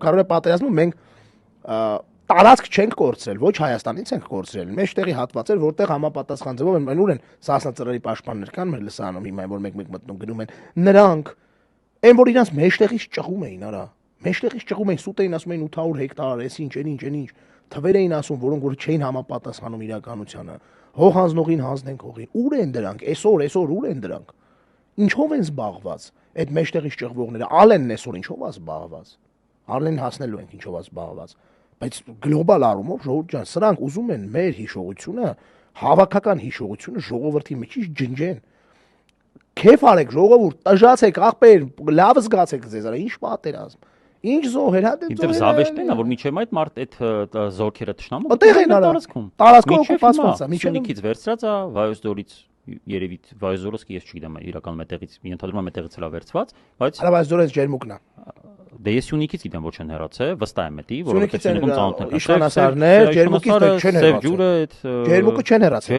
կարող է պատերազմում մենք տարածք չենք կորցրել, ոչ Հայաստանից ենք կորցրել։ Մեջտեղի հատված էր, որտեղ համապատասխան ձևով են ուր են սասնածռերի պաշտպաններ կան մեր լսարանում հիմա, որ մեկ-մեկ մտնում գնում են։ Նրանք այն որ իրանց մեջտեղից ճղում էին, արա։ Մեջտեղից ճղում էին, սուտ էին ասում էին 800 հեկտար, էս ինչ, թվեր էին ասում, որոնք որ չէին համապատասխանում իրականությանը։ Հող հանձնողին հանձնենք հողին։ Ուր են դրանք։ Այսօր ուր են դրանք։ Ինչով են զբաղված։ Այդ մեջտեղից ճղվողները Ալենն այսօր ինչով է զբաղված։ Ալեն հասնելու ենք ինչով է զբաղված։ Բայց գլոբալ առումով ժողովուրդ ջան, սրանք ուզում են մեր հիշողությունը, հավաքական հիշողությունը ժողովրդի միջից ջնջեն։ Քեֆ արեք ժողովուրդ, տժացեք, աղբեր, լավ զգացեք ձեզ, արա ինչ պատերազմ։ Ինչ զոհեր, հա դե Իդեպ զավեշտն է, որ միջև այդ մարդ այդ զորքերը տշնամու տարածքում օկուպացված է, միջև նիքից վերցրած է Վայոց ձորից երևի Վայոց ձորը ես չգիտեմ իրականում այդտեղից ենթադրում եմ այդտեղից էլա վերցված, բայց Վայոց ձորից ջերմուկն է։ Դե ես Սյունիքից գիտեմ որ չեն հեռացել, վստահ եմ էդի, որովհետեւ Սյունիքում ծանոթ են։ Իշխանասարներ, ջերմուկից չեն հեռացել։ Ջուրը այդ ջերմուկը չեն հեռացել։